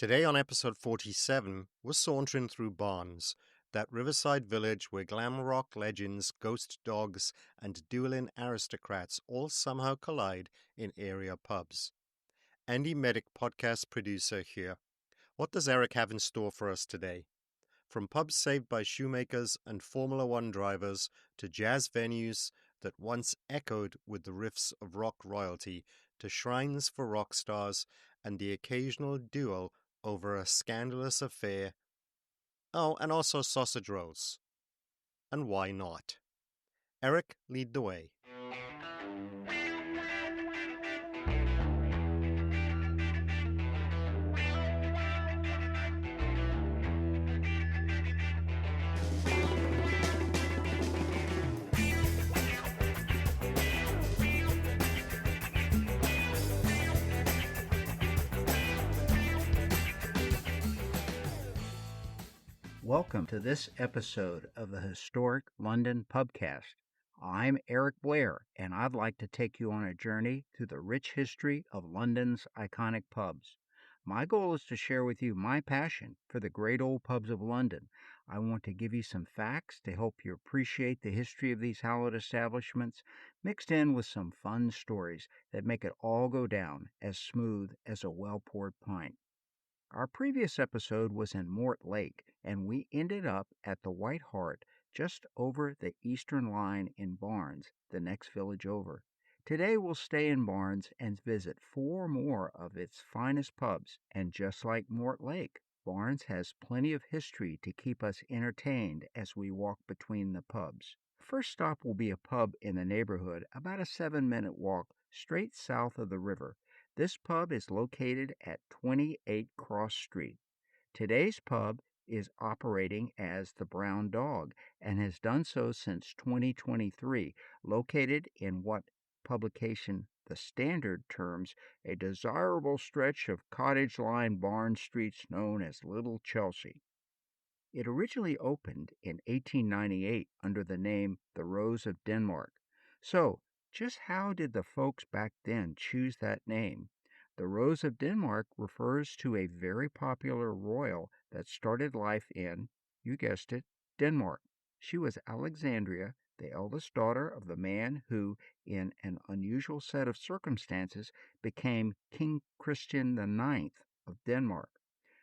Today on episode 47, we're sauntering through Barnes, that riverside village where glam rock legends, ghost dogs, and dueling aristocrats all somehow collide in area pubs. Andy Meddick, podcast producer here. What does Eric have in store for us today? From pubs saved by shoemakers and Formula One drivers to jazz venues that once echoed with the riffs of rock royalty to shrines for rock stars and the occasional duel over a scandalous affair. Oh, and also sausage rolls. And why not? Eric, lead the way. Welcome to this episode of the Historic London Pubcast. I'm Eric Blair, and I'd like to take you on a journey through the rich history of London's iconic pubs. My goal is to share with you my passion for the great old pubs of London. I want to give you some facts to help you appreciate the history of these hallowed establishments, mixed in with some fun stories that make it all go down as smooth as a well-poured pint. Our previous episode was in Mortlake, and we ended up at the White Hart, just over the Eastern Line in Barnes, the next village over. Today we'll stay in Barnes and visit 4 more of its finest pubs, and just like Mortlake, Barnes has plenty of history to keep us entertained as we walk between the pubs. First stop will be a pub in the neighborhood, about a 7-minute walk straight south of the river. This pub is located at 28 Cross Street. Today's pub is operating as the Brown Dog and has done so since 2023, located in what publication The Standard terms a desirable stretch of cottage-lined barn streets known as Little Chelsea. It originally opened in 1898 under the name The Rose of Denmark. So, just how did the folks back then choose that name? The Rose of Denmark refers to a very popular royal that started life in, you guessed it, Denmark. She was Alexandria, the eldest daughter of the man who, in an unusual set of circumstances, became King Christian IX of Denmark.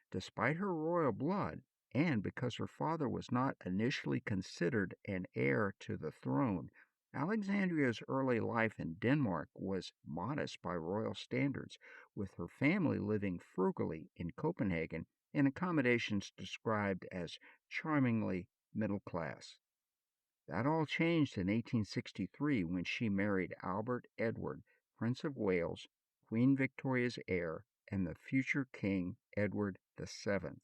Despite her royal blood, and because her father was not initially considered an heir to the throne, Alexandria's early life in Denmark was modest by royal standards, with her family living frugally in Copenhagen in accommodations described as charmingly middle class. That all changed in 1863 when she married Albert Edward, Prince of Wales, Queen Victoria's heir, and the future King Edward VII.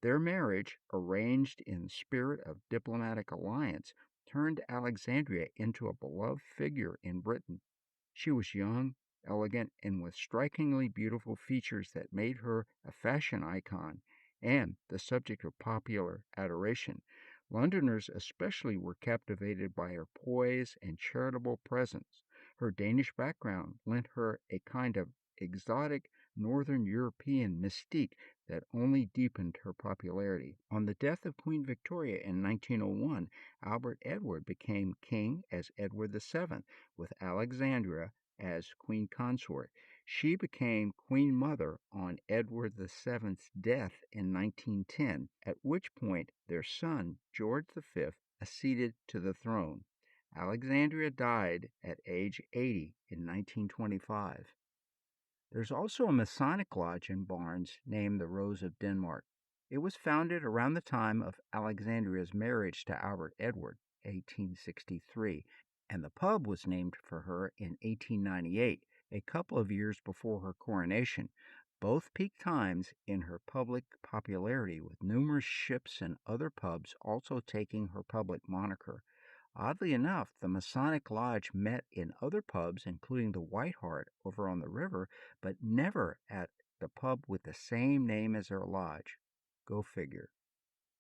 Their marriage, arranged in spirit of diplomatic alliance, turned Alexandria into a beloved figure in Britain. She was young, elegant, and with strikingly beautiful features that made her a fashion icon and the subject of popular adoration. Londoners especially were captivated by her poise and charitable presence. Her Danish background lent her a kind of exotic Northern European mystique that only deepened her popularity. On the death of Queen Victoria in 1901, Albert Edward became king as Edward VII, with Alexandria as Queen Consort. She became Queen Mother on Edward VII's death in 1910, at which point their son, George V, acceded to the throne. Alexandria died at age 80 in 1925. There's also a Masonic lodge in Barnes named the Rose of Denmark. It was founded around the time of Alexandria's marriage to Albert Edward, 1863, and the pub was named for her in 1898, a couple of years before her coronation, both peak times in her public popularity, with numerous ships and other pubs also taking her public moniker. Oddly enough, the Masonic Lodge met in other pubs, including the White Hart over on the river, but never at the pub with the same name as their lodge. Go figure.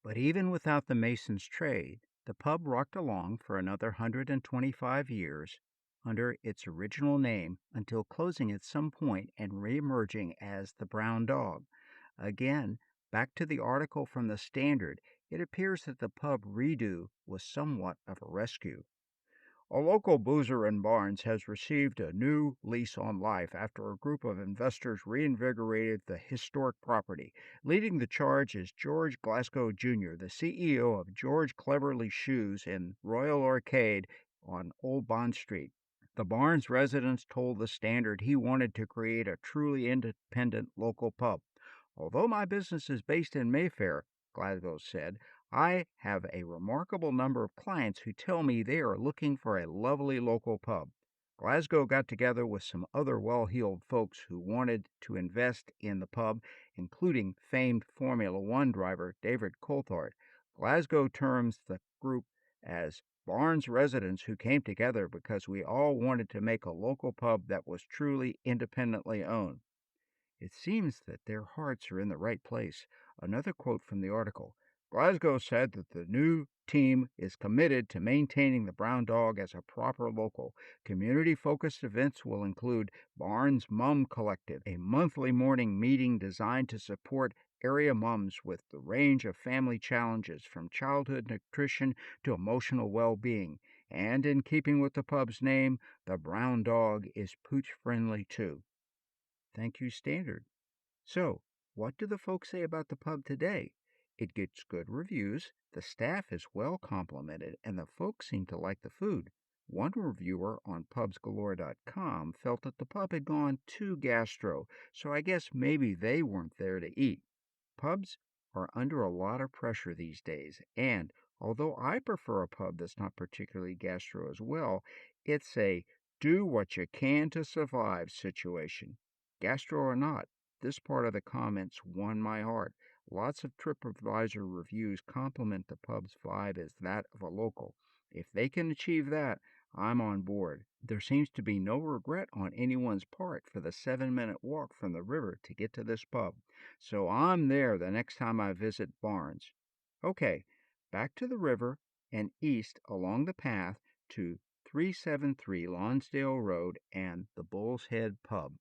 But even without the Masons' trade, the pub rocked along for another 125 years under its original name until closing at some point and re-emerging as the Brown Dog. Again, back to the article from the Standard, it appears that the pub redo was somewhat of a rescue. A local boozer in Barnes has received a new lease on life after a group of investors reinvigorated the historic property. Leading the charge is George Glasgow Jr., the CEO of George Cleverly Shoes in Royal Arcade on Old Bond Street. The Barnes residents told the Standard he wanted to create a truly independent local pub. Although my business is based in Mayfair, Glasgow said, I have a remarkable number of clients who tell me they are looking for a lovely local pub. Glasgow got together with some other well-heeled folks who wanted to invest in the pub, including famed Formula One driver David Coulthard. Glasgow terms the group as Barnes residents who came together because we all wanted to make a local pub that was truly independently owned. It seems that their hearts are in the right place. Another quote from the article. Glasgow said that the new team is committed to maintaining the Brown Dog as a proper local. Community-focused events will include Barnes Mum Collective, a monthly morning meeting designed to support area mums with the range of family challenges from childhood nutrition to emotional well-being. And in keeping with the pub's name, the Brown Dog is pooch-friendly too. Thank you, Standard. So, what do the folks say about the pub today? It gets good reviews, the staff is well complimented, and the folks seem to like the food. One reviewer on pubsgalore.com felt that the pub had gone too gastro, so I guess maybe they weren't there to eat. Pubs are under a lot of pressure these days, and although I prefer a pub that's not particularly gastro as well, it's a do what you can to survive situation. Gastro or not, this part of the comments won my heart. Lots of TripAdvisor reviews compliment the pub's vibe as that of a local. If they can achieve that, I'm on board. There seems to be no regret on anyone's part for the 7-minute walk from the river to get to this pub. So I'm there the next time I visit Barnes. Okay, back to the river and east along the path to 373 Lonsdale Road and the Bull's Head Pub.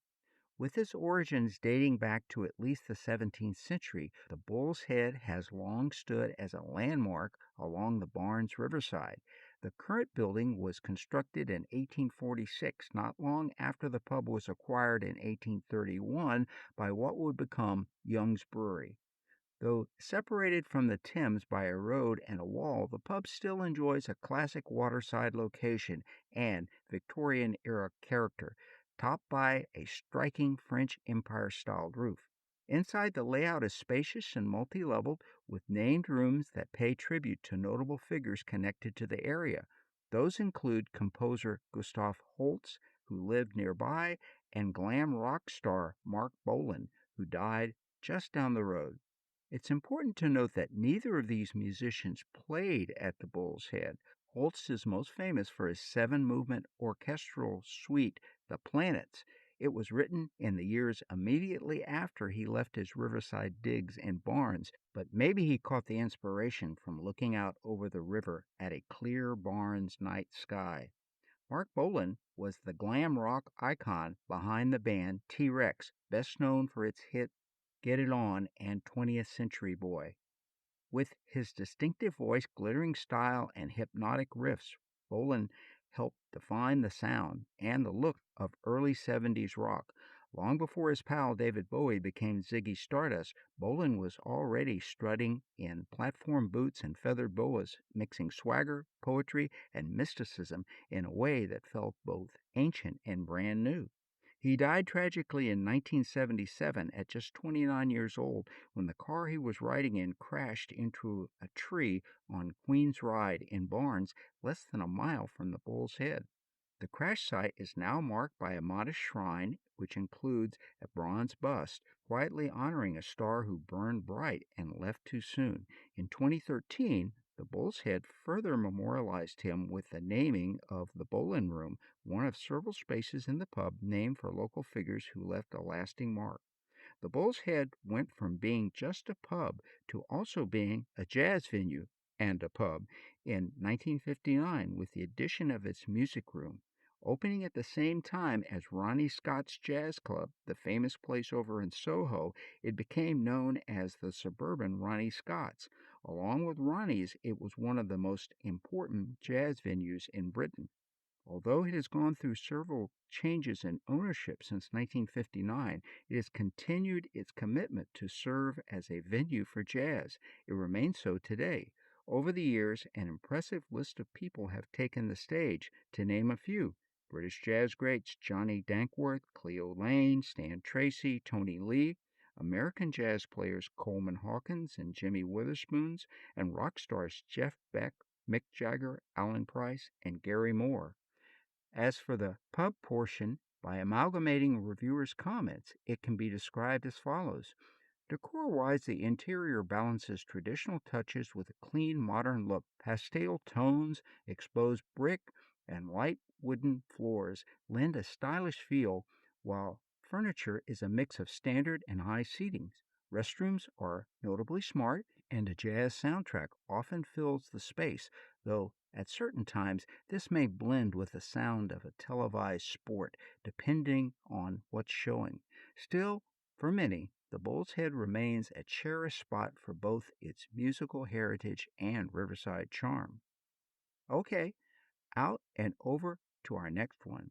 With its origins dating back to at least the 17th century, the Bull's Head has long stood as a landmark along the Barnes riverside. The current building was constructed in 1846, not long after the pub was acquired in 1831 by what would become Young's Brewery. Though separated from the Thames by a road and a wall, the pub still enjoys a classic waterside location and Victorian-era character, topped by a striking French Empire-styled roof. Inside, the layout is spacious and multi-leveled, with named rooms that pay tribute to notable figures connected to the area. Those include composer Gustav Holst, who lived nearby, and glam rock star Marc Bolan, who died just down the road. It's important to note that neither of these musicians played at the Bull's Head. Holst is most famous for his 7-movement orchestral suite, The Planets. It was written in the years immediately after he left his riverside digs in Barnes, but maybe he caught the inspiration from looking out over the river at a clear Barnes night sky. Marc Bolan was the glam rock icon behind the band T-Rex, best known for its hit Get It On and 20th Century Boy. With his distinctive voice, glittering style, and hypnotic riffs, Bolan helped define the sound and the look of early 70s rock. Long before his pal David Bowie became Ziggy Stardust, Bolan was already strutting in platform boots and feathered boas, mixing swagger, poetry, and mysticism in a way that felt both ancient and brand new. He died tragically in 1977 at just 29 years old when the car he was riding in crashed into a tree on Queen's Ride in Barnes, less than a mile from the Bull's Head. The crash site is now marked by a modest shrine, which includes a bronze bust, quietly honoring a star who burned bright and left too soon. In 2013, the Bull's Head further memorialized him with the naming of the Bolan Room, one of several spaces in the pub named for local figures who left a lasting mark. The Bull's Head went from being just a pub to also being a jazz venue and a pub in 1959 with the addition of its music room. Opening at the same time as Ronnie Scott's Jazz Club, the famous place over in Soho, it became known as the suburban Ronnie Scott's. Along with Ronnie's, it was one of the most important jazz venues in Britain. Although it has gone through several changes in ownership since 1959, it has continued its commitment to serve as a venue for jazz. It remains so today. Over the years, an impressive list of people have taken the stage, to name a few. British jazz greats Johnny Dankworth, Cleo Lane, Stan Tracy, Tony Lee, American jazz players Coleman Hawkins and Jimmy Witherspoons, and rock stars Jeff Beck, Mick Jagger, Alan Price, and Gary Moore. As for the pub portion, by amalgamating reviewers' comments, it can be described as follows. Decor-wise, the interior balances traditional touches with a clean, modern look. Pastel tones, exposed brick, and light wooden floors lend a stylish feel, while furniture is a mix of standard and high seatings. Restrooms are notably smart, and a jazz soundtrack often fills the space, though at certain times this may blend with the sound of a televised sport, depending on what's showing. Still, for many, the Bull's Head remains a cherished spot for both its musical heritage and riverside charm. Okay, out and over to our next one.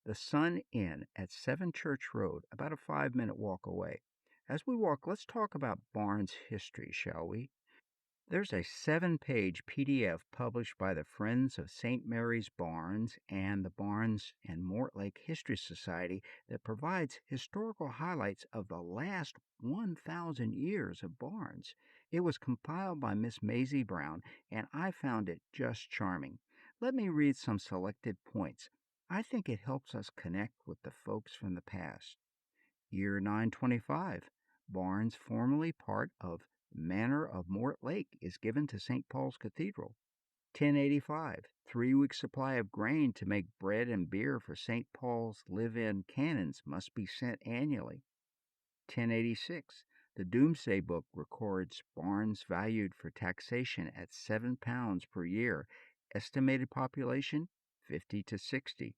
The Sun Inn at 7 Church Road, about a 5-minute walk away. As we walk, let's talk about Barnes history, shall we? There's a 7-page PDF published by the Friends of St. Mary's Barnes and the Barnes and Mortlake History Society that provides historical highlights of the last 1,000 years of Barnes. It was compiled by Miss Maisie Brown, and I found it just charming. Let me read some selected points. I think it helps us connect with the folks from the past. Year 925. Barnes, formerly part of Manor of Mortlake, is given to St. Paul's Cathedral. 1085. 3-week supply of grain to make bread and beer for St. Paul's live-in canons must be sent annually. 1086. The Doomsday Book records Barnes valued for taxation at £7 per year. Estimated population 50 to 60.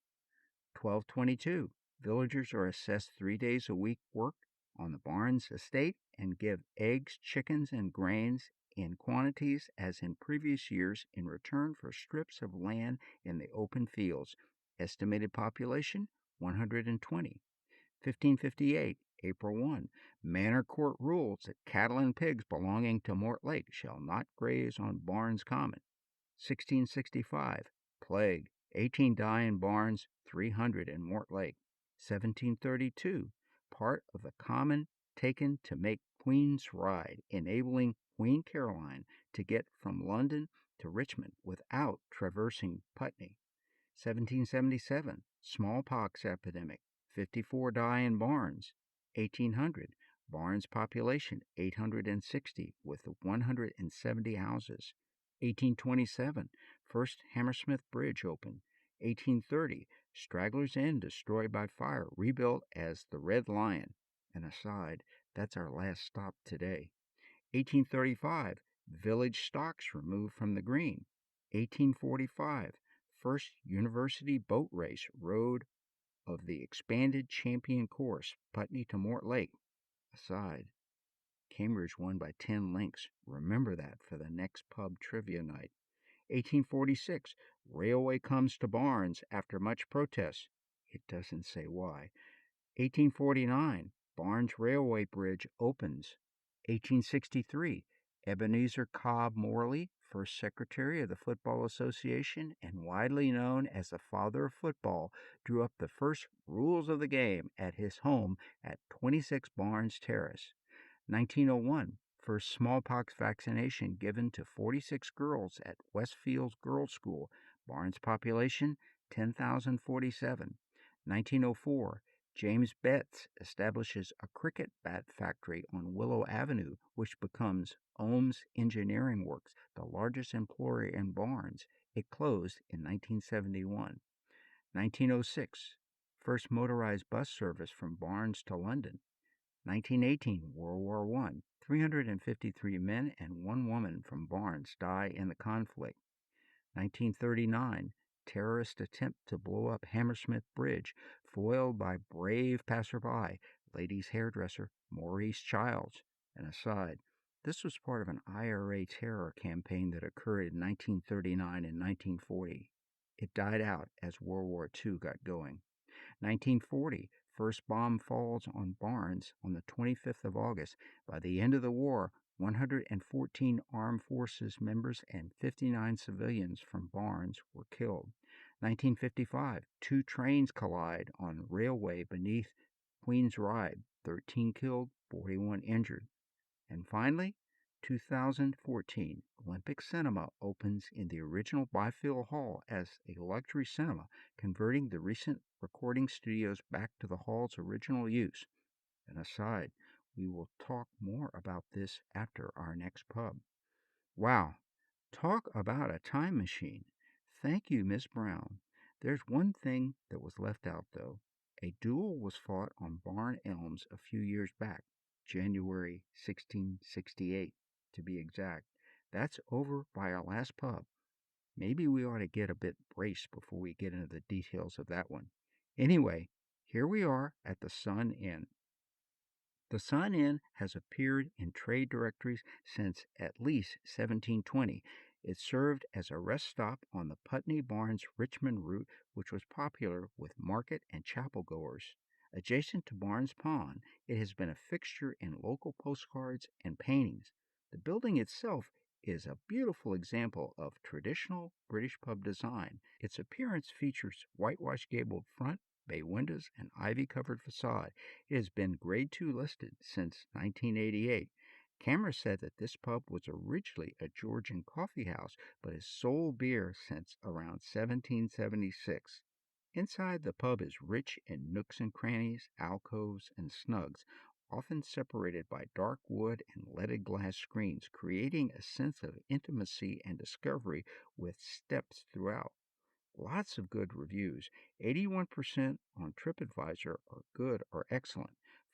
1222. Villagers are assessed 3 days a week work on the Barnes estate and give eggs, chickens, and grains in quantities as in previous years in return for strips of land in the open fields. Estimated population 120. 1558. April 1. Manor Court rules that cattle and pigs belonging to Mortlake shall not graze on Barnes Common. 1665. Plague. 18 die in Barnes, 300 in Mortlake. 1732. Part of the common taken to make Queen's Ride, enabling Queen Caroline to get from London to Richmond without traversing Putney. 1777. Smallpox epidemic. 54 die in Barnes. 1800. Barnes population 860 with 170 houses. 1827. First Hammersmith Bridge opened. 1830. Stragglers Inn destroyed by fire, rebuilt as the Red Lion. An aside, that's our last stop today. 1835. Village stocks removed from the green. 1845. First University boat race, road of the expanded champion course, Putney to Mortlake. Aside, Cambridge won by 10 lengths. Remember that for the next pub trivia night. 1846. Railway comes to Barnes after much protest. It doesn't say why. 1849. Barnes Railway Bridge opens. 1863. Ebenezer Cobb Morley, first secretary of the Football Association and widely known as the father of football, drew up the first rules of the game at his home at 26 Barnes Terrace. 1901. First smallpox vaccination given to 46 girls at Westfields Girls' School. Barnes population 10,047. 1904. James Betts establishes a cricket bat factory on Willow Avenue, which becomes Ohm's Engineering Works, the largest employer in Barnes. It closed in 1971. 1906. First motorized bus service from Barnes to London. 1918. World War I. 353 men and 1 woman from Barnes die in the conflict. 1939. terrorist attempt to blow up Hammersmith Bridge, foiled by brave passerby, ladies' hairdresser Maurice Childs. An aside, this was part of an IRA terror campaign that occurred in 1939 and 1940. It died out as World War II got going. 1940, first bomb falls on Barnes on the 25th of August. By the end of the war, 114 armed forces members and 59 civilians from Barnes were killed. 1955, two trains collide on railway beneath Queen's Ride, 13 killed, 41 injured. And finally, 2014, Olympic Cinema opens in the original Byfield Hall as a luxury cinema, converting the recent recording studios back to the hall's original use. An aside, we will talk more about this after our next pub. Wow, talk about a time machine. Thank you, Miss Brown. There's one thing that was left out, though. A duel was fought on Barn Elms a few years back, January 1668, to be exact. That's over by our last pub. Maybe we ought to get a bit braced before we get into the details of that one. Anyway, here we are at the Sun Inn. The Sun Inn has appeared in trade directories since at least 1720. It served as a rest stop on the Putney Barnes Richmond route, which was popular with market and chapel goers. Adjacent to Barnes Pond, it has been a fixture in local postcards and paintings. The building itself is a beautiful example of traditional British pub design. Its appearance features whitewashed gabled front, bay windows, and ivy-covered facade. It has been Grade 2 listed since 1988. Cameras said that this pub was originally a Georgian coffee house, but has sold beer since around 1776. Inside, the pub is rich in nooks and crannies, alcoves, and snugs, often separated by dark wood and leaded glass screens, creating a sense of intimacy and discovery with steps throughout. Lots of good reviews. 81% on TripAdvisor are good or excellent.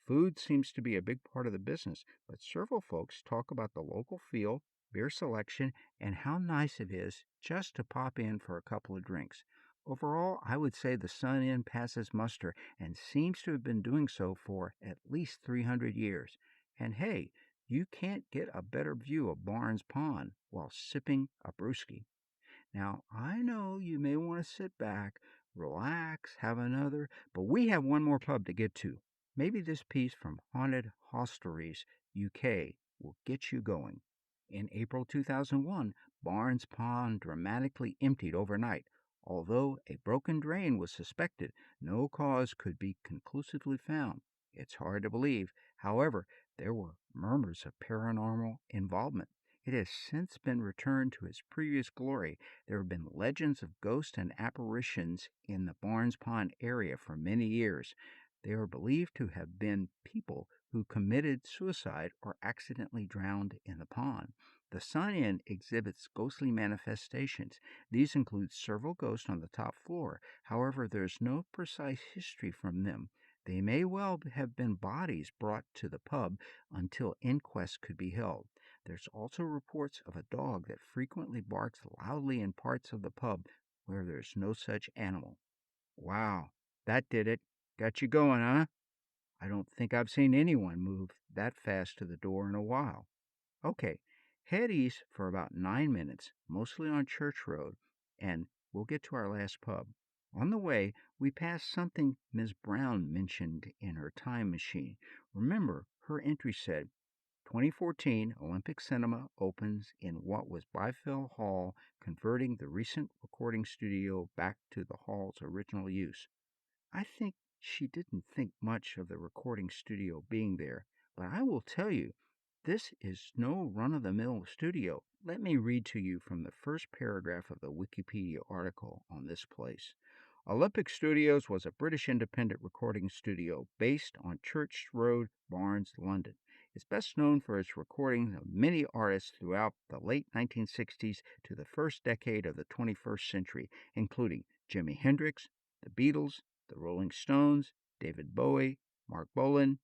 Food seems to be a big part of the business, but several folks talk about the local feel, beer selection, and how nice it is just to pop in for a couple of drinks. Overall, I would say the Sun Inn passes muster and seems to have been doing so for at least 300 years. And hey, you can't get a better view of Barnes Pond while sipping a brewski. Now, I know you may want to sit back, relax, have another, but we have one more pub to get to. Maybe this piece from Haunted Hostelries, UK, will get you going. In April 2001, Barnes Pond dramatically emptied overnight. Although a broken drain was suspected, no cause could be conclusively found. It's hard to believe. However, there were murmurs of paranormal involvement. It has since been returned to its previous glory. There have been legends of ghosts and apparitions in the Barnes Pond area for many years. They are believed to have been people who committed suicide or accidentally drowned in the pond. The Sun Inn exhibits ghostly manifestations. These include several ghosts on the top floor. However, there is no precise history from them. They may well have been bodies brought to the pub until inquests could be held. There's also reports of a dog that frequently barks loudly in parts of the pub where there's no such animal. Wow, that did it. Got you going, huh? I don't think I've seen anyone move that fast to the door in a while. Okay, head east for about 9 minutes, mostly on Church Road, and we'll get to our last pub. On the way, we pass something Ms. Brown mentioned in her time machine. Remember, her entry said, 2014 Olympic Cinema opens in what was Byfield Hall, converting the recent recording studio back to the hall's original use. I think she didn't think much of the recording studio being there, but I will tell you, this is no run-of-the-mill studio. Let me read to you from the first paragraph of the Wikipedia article on this place. Olympic Studios was a British independent recording studio based on Church Road, Barnes, London. It's best known for its recordings of many artists throughout the late 1960s to the first decade of the 21st century, including Jimi Hendrix, the Beatles, the Rolling Stones, David Bowie, Marc Bolan,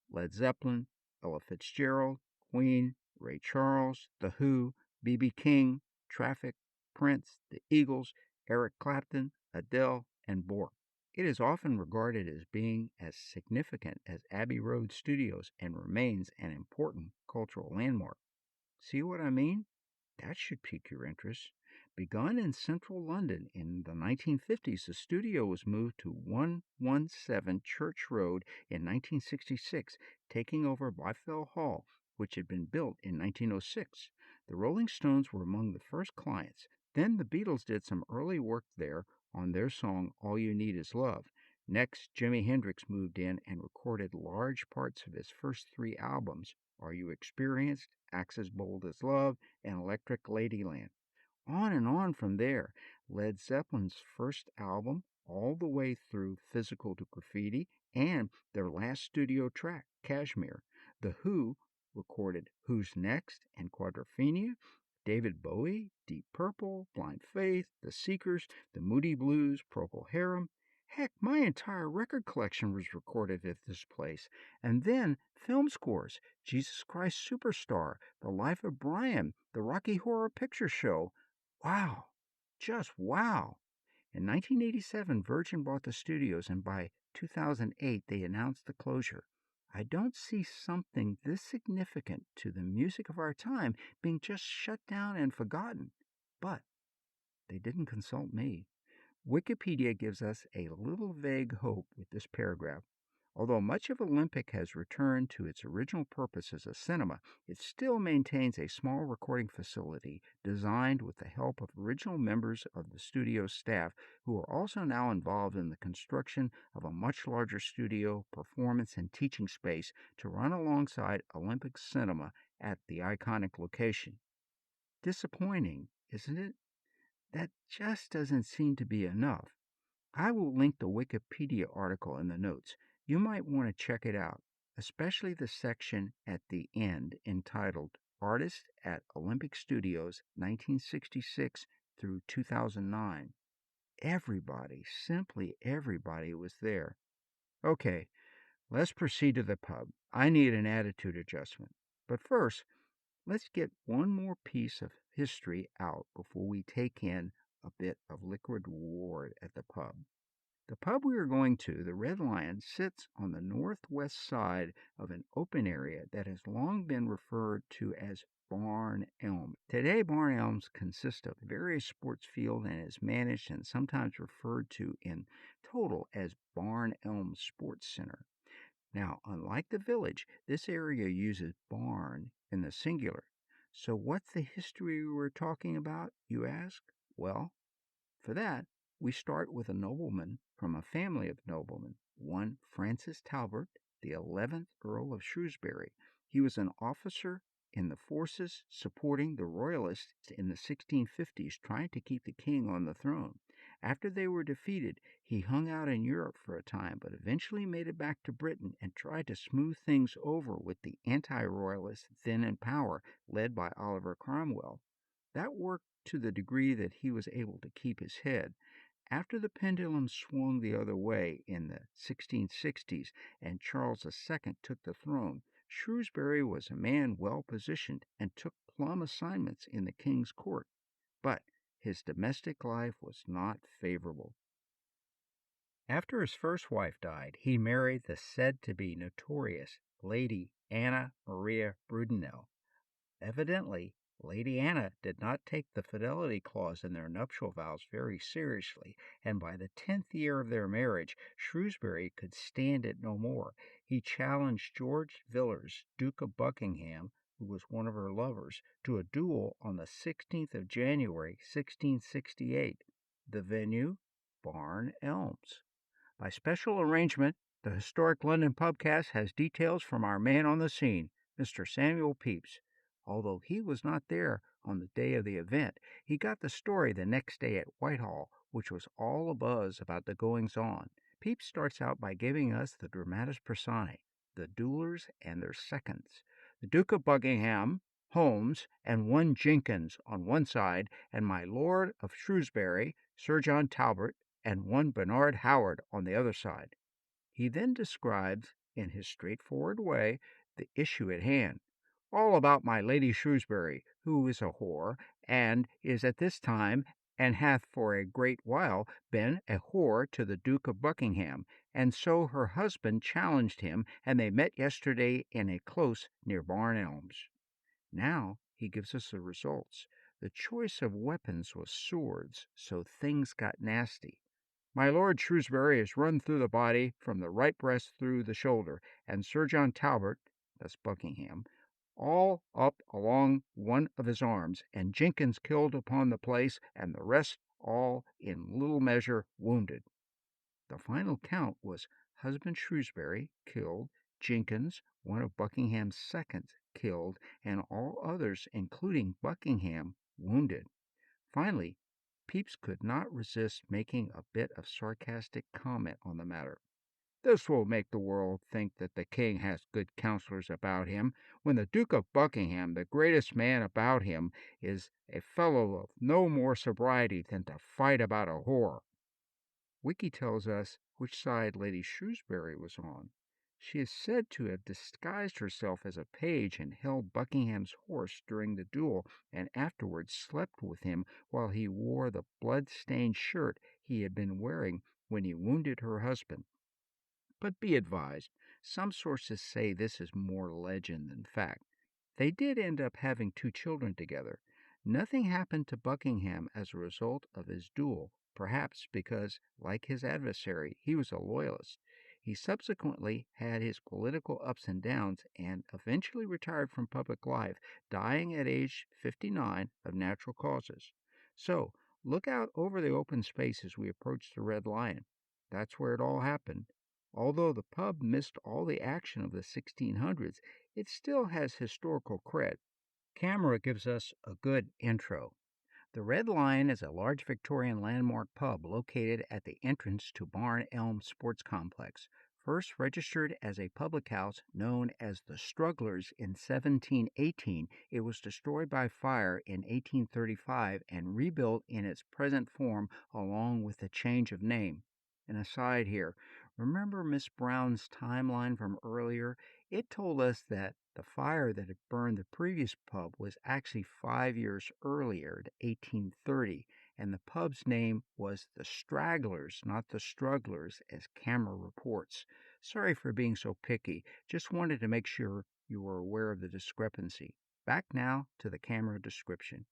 Led Zeppelin, Ella Fitzgerald, Queen, Ray Charles, The Who, B.B. King, Traffic, Prince, the Eagles, Eric Clapton, Adele, and Bork. It is often regarded as being as significant as Abbey Road Studios and remains an important cultural landmark. See what I mean? That should pique your interest. Begun in central London in the 1950s, the studio was moved to 117 Church Road in 1966, taking over Bothwell Hall, which had been built in 1906. The Rolling Stones were among the first clients. Then the Beatles did some early work there on their song All You Need Is Love. Next, Jimi Hendrix moved in and recorded large parts of his first three albums, Are You Experienced, Axe as Bold as Love, and Electric Ladyland. On and on from there. Led Zeppelin's first album, all the way through Physical to Graffiti, and their last studio track, Kashmir. The Who recorded Who's Next and Quadrophenia. David Bowie, Deep Purple, Blind Faith, The Seekers, The Moody Blues, Procol Harum. Heck, my entire record collection was recorded at this place. And then film scores, Jesus Christ Superstar, The Life of Brian, The Rocky Horror Picture Show. Wow, just wow. In 1987, Virgin bought the studios, and by 2008, they announced the closure. I don't see something this significant to the music of our time being just shut down and forgotten. But they didn't consult me. Wikipedia gives us a little vague hope with this paragraph. Although much of Olympic has returned to its original purpose as a cinema, it still maintains a small recording facility designed with the help of original members of the studio's staff, who are also now involved in the construction of a much larger studio, performance, and teaching space to run alongside Olympic Cinema at the iconic location. Disappointing, isn't it? That just doesn't seem to be enough. I will link the Wikipedia article in the notes. You might want to check it out, especially the section at the end entitled Artists at Olympic Studios 1966 through 2009. Everybody, simply everybody was there. Okay, let's proceed to the pub. I need an attitude adjustment. But first, let's get one more piece of history out before we take in a bit of liquid reward at the pub. The pub we are going to, the Red Lion, sits on the northwest side of an open area that has long been referred to as Barn Elm. Today, Barn Elms consist of various sports fields and is managed and sometimes referred to in total as Barn Elm Sports Center. Now, unlike the village, this area uses barn in the singular. So what's the history we're talking about, you ask? Well, for that, we start with a nobleman from a family of noblemen, one Francis Talbot, the 11th Earl of Shrewsbury. He was an officer in the forces supporting the Royalists in the 1650s, trying to keep the king on the throne. After they were defeated, he hung out in Europe for a time, but eventually made it back to Britain and tried to smooth things over with the anti-royalists then in power, led by Oliver Cromwell. That worked to the degree that he was able to keep his head. After the pendulum swung the other way in the 1660s and Charles II took the throne, Shrewsbury was a man well positioned and took plum assignments in the king's court. But his domestic life was not favorable. After his first wife died, he married the said-to-be notorious Lady Anna Maria Brudenell. Evidently, Lady Anna did not take the fidelity clause in their nuptial vows very seriously, and by the 10th year of their marriage, Shrewsbury could stand it no more. He challenged George Villiers, Duke of Buckingham, who was one of her lovers, to a duel on the 16th of January, 1668. The venue, Barn Elms. By special arrangement, the Historic London Pubcast has details from our man on the scene, Mr. Samuel Pepys. Although he was not there on the day of the event, he got the story the next day at Whitehall, which was all abuzz about the goings-on. Pepys starts out by giving us the dramatis personae, the duellers and their seconds. The Duke of Buckingham, Holmes, and one Jenkins on one side, and my Lord of Shrewsbury, Sir John Talbot, and one Bernard Howard on the other side. He then describes, in his straightforward way, the issue at hand. All about my Lady Shrewsbury, who is a whore, and is at this time and hath for a great while been a whore to the Duke of Buckingham, and so her husband challenged him, and they met yesterday in a close near Barn Elms. Now he gives us the results. The choice of weapons was swords, so things got nasty. My Lord Shrewsbury is run through the body from the right breast through the shoulder, and Sir John Talbot, that's Buckingham, all up along one of his arms, and Jenkins killed upon the place, and the rest all in little measure wounded. The final count was husband Shrewsbury killed, Jenkins, one of Buckingham's seconds, killed, and all others, including Buckingham, wounded. Finally, Pepys could not resist making a bit of sarcastic comment on the matter. This will make the world think that the king has good counselors about him, when the Duke of Buckingham, the greatest man about him, is a fellow of no more sobriety than to fight about a whore. Wiki tells us which side Lady Shrewsbury was on. She is said to have disguised herself as a page and held Buckingham's horse during the duel, and afterwards slept with him while he wore the blood-stained shirt he had been wearing when he wounded her husband. But be advised, some sources say this is more legend than fact. They did end up having 2 children together. Nothing happened to Buckingham as a result of his duel, perhaps because, like his adversary, he was a loyalist. He subsequently had his political ups and downs and eventually retired from public life, dying at age 59 of natural causes. So, look out over the open space as we approach the Red Lion. That's where it all happened. Although the pub missed all the action of the 1600s, it still has historical cred. Camera gives us a good intro. The Red Lion is a large Victorian landmark pub located at the entrance to Barn Elm Sports Complex. First registered as a public house known as the Strugglers in 1718, it was destroyed by fire in 1835 and rebuilt in its present form along with a change of name. An aside here, remember Miss Brown's timeline from earlier? It told us that the fire that had burned the previous pub was actually 5 years earlier, 1830, and the pub's name was the Stragglers, not the Strugglers, as Camera reports. Sorry for being so picky, just wanted to make sure you were aware of the discrepancy. Back now to the Camera description.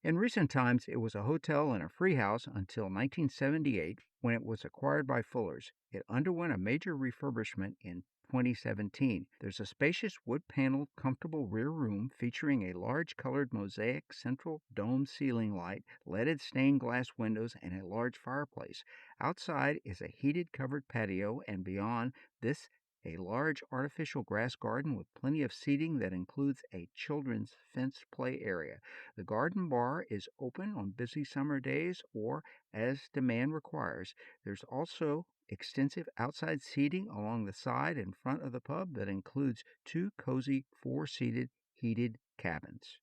In recent times, it was a hotel and a free house until 1978 when it was acquired by Fuller's. It underwent a major refurbishment in 2017. There's a spacious wood-paneled, comfortable rear room featuring a large colored mosaic central dome ceiling light, leaded stained glass windows, and a large fireplace. Outside is a heated covered patio, and beyond this a large artificial grass garden with plenty of seating that includes a children's fenced play area. The garden bar is open on busy summer days or as demand requires. There's also extensive outside seating along the side and front of the pub that includes 2 cozy 4-seated heated cabins.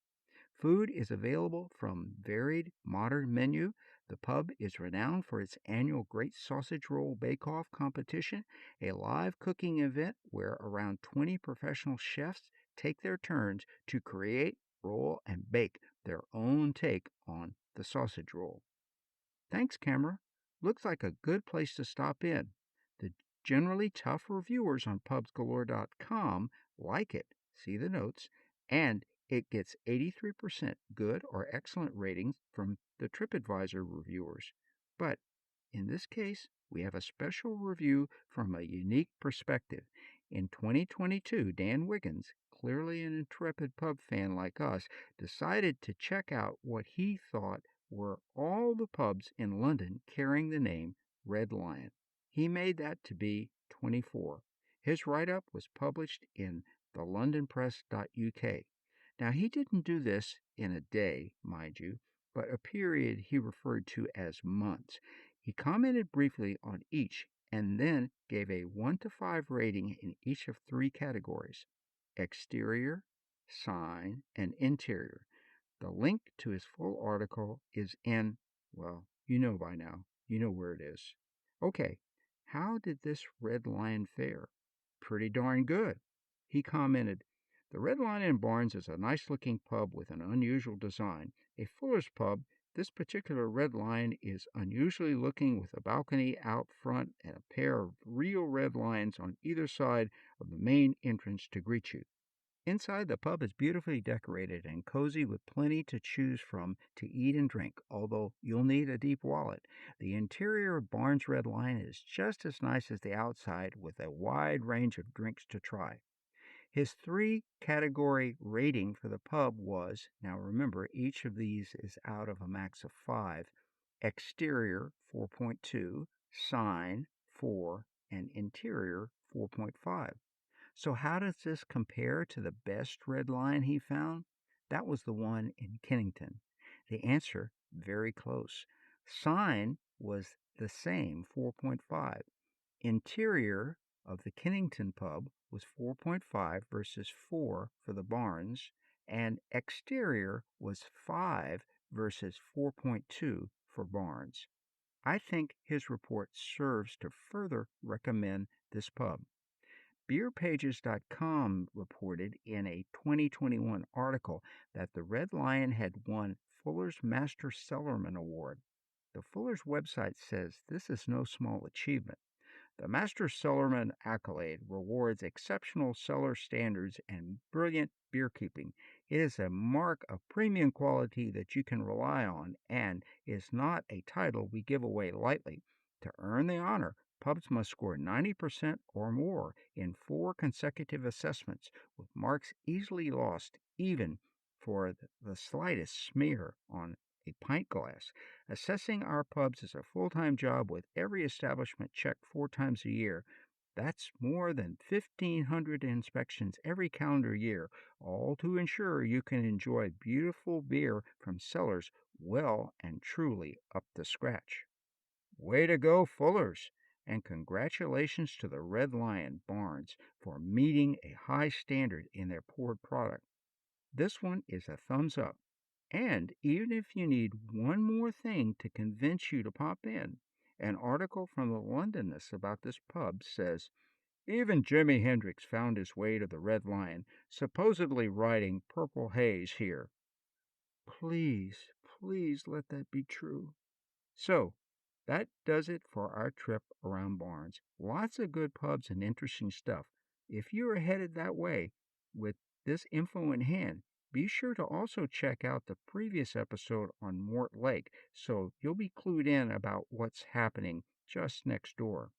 Food is available from varied modern menu. The pub is renowned for its annual Great Sausage Roll Bake-Off competition, a live cooking event where around 20 professional chefs take their turns to create, roll, and bake their own take on the sausage roll. Thanks, Camera. Looks like a good place to stop in. The generally tough reviewers on pubsgalore.com like it. See the notes. And it gets 83% good or excellent ratings from the TripAdvisor reviewers. But in this case, we have a special review from a unique perspective. In 2022, Dan Wiggins, clearly an intrepid pub fan like us, decided to check out what he thought were all the pubs in London carrying the name Red Lion. He made that to be 24. His write-up was published in thelondonpress.uk. Now, he didn't do this in a day, mind you, but a period he referred to as months. He commented briefly on each and then gave a 1 to 5 rating in each of 3 categories: exterior, sign, and interior. The link to his full article is in, well, you know by now. You know where it is. Okay, how did this Red Lion fare? Pretty darn good. He commented, the Red Lion in Barnes is a nice-looking pub with an unusual design. A Fuller's pub This particular Red Lion is unusually looking with a balcony out front and a pair of real red lions on either side of the main entrance to greet you. Inside, the pub is beautifully decorated and cozy with plenty to choose from to eat and drink, although you'll need a deep wallet. The interior of Barnes Red Lion is just as nice as the outside, with a wide range of drinks to try. His 3-category rating for the pub was, now remember, each of these is out of a max of 5, exterior 4.2, sign 4, and interior 4.5. So how does this compare to the best Red Lion he found? That was the one in Kennington. The answer, very close. Sign was the same, 4.5. Interior of the Kennington pub was 4.5 versus 4 for the Barnes, and exterior was 5 versus 4.2 for Barnes. I think his report serves to further recommend this pub. BeerPages.com reported in a 2021 article that the Red Lion had won Fuller's Master Cellarman Award. The Fuller's website says this is no small achievement. The Master Cellarman accolade rewards exceptional cellar standards and brilliant beer keeping. It is a mark of premium quality that you can rely on and is not a title we give away lightly. To earn the honor, pubs must score 90% or more in 4 consecutive assessments, with marks easily lost even for the slightest smear on a pint glass. Assessing our pubs is a full-time job with every establishment checked 4 times a year. That's more than 1,500 inspections every calendar year, all to ensure you can enjoy beautiful beer from cellars well and truly up to scratch. Way to go, Fullers! And congratulations to the Red Lion Barnes for meeting a high standard in their poured product. This one is a thumbs up. And even if you need one more thing to convince you to pop in, an article from the Londonist about this pub says, even Jimi Hendrix found his way to the Red Lion, supposedly riding Purple Haze here. Please, please let that be true. So, that does it for our trip around Barnes. Lots of good pubs and interesting stuff. If you are headed that way with this info in hand, be sure to also check out the previous episode on Mortlake so you'll be clued in about what's happening just next door.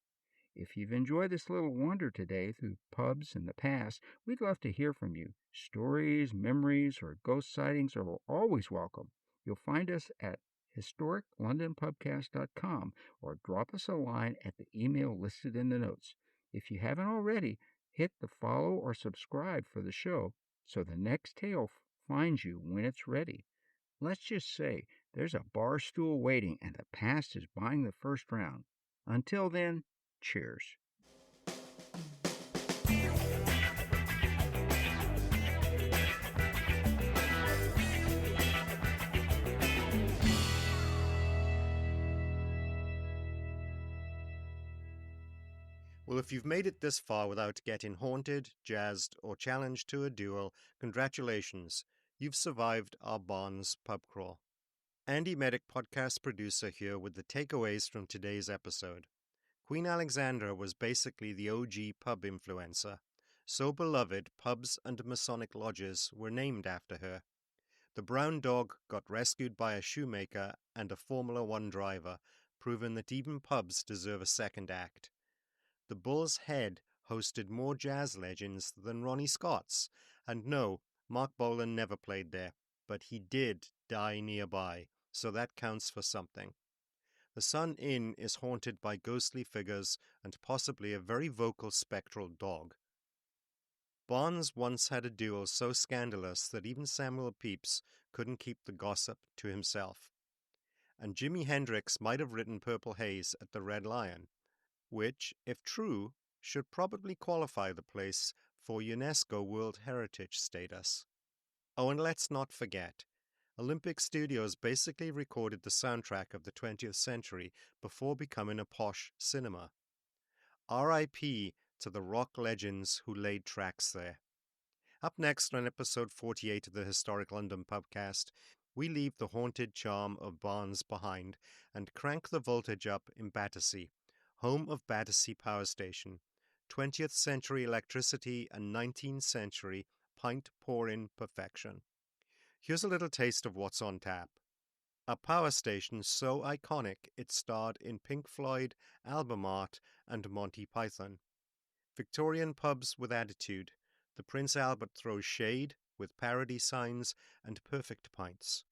If you've enjoyed this little wander today through pubs in the past, we'd love to hear from you. Stories, memories, or ghost sightings are always welcome. You'll find us at historiclondonpubcast.com or drop us a line at the email listed in the notes. If you haven't already, hit the follow or subscribe for the show so the next tale finds you when it's ready. Let's just say there's a bar stool waiting and the past is buying the first round. Until then, cheers. Well, if you've made it this far without getting haunted, jazzed, or challenged to a duel, congratulations. You've survived our Barnes pub crawl. Andy Meddick, podcast producer, here with the takeaways from today's episode. Queen Alexandra was basically the OG pub influencer. So beloved, pubs and Masonic lodges were named after her. The brown dog got rescued by a shoemaker and a Formula One driver, proving that even pubs deserve a second act. The Bull's Head hosted more jazz legends than Ronnie Scott's, and no, Marc Bolan never played there, but he did die nearby, so that counts for something. The Sun Inn is haunted by ghostly figures and possibly a very vocal spectral dog. Barnes once had a duel so scandalous that even Samuel Pepys couldn't keep the gossip to himself. And Jimi Hendrix might have written Purple Haze at the Red Lion, which, if true, should probably qualify the place for UNESCO World Heritage status. Oh, and let's not forget, Olympic Studios basically recorded the soundtrack of the 20th century before becoming a posh cinema. R.I.P. to the rock legends who laid tracks there. Up next on episode 48 of the Historic London Pubcast, we leave the haunted charm of Barnes behind and crank the voltage up in Battersea, home of Battersea Power Station, 20th century electricity and 19th century pint-pouring perfection. Here's a little taste of what's on tap. A power station so iconic it starred in Pink Floyd, album art, and Monty Python. Victorian pubs with attitude. The Prince Albert throws shade with parody signs and perfect pints.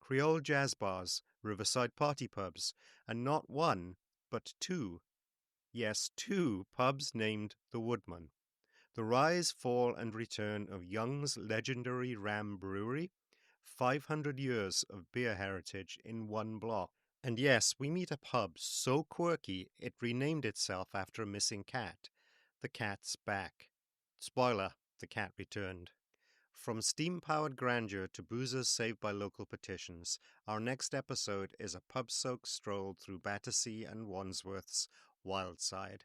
Creole jazz bars, riverside party pubs, and not one, but two. Yes, two pubs named the Woodman. The rise, fall, and return of Young's legendary Ram Brewery, 500 years of beer heritage in one block. And yes, we meet a pub so quirky it renamed itself after a missing cat. The cat's back. Spoiler, the cat returned. From steam-powered grandeur to boozers saved by local petitions, our next episode is a pub-soaked stroll through Battersea and Wandsworth's wild side.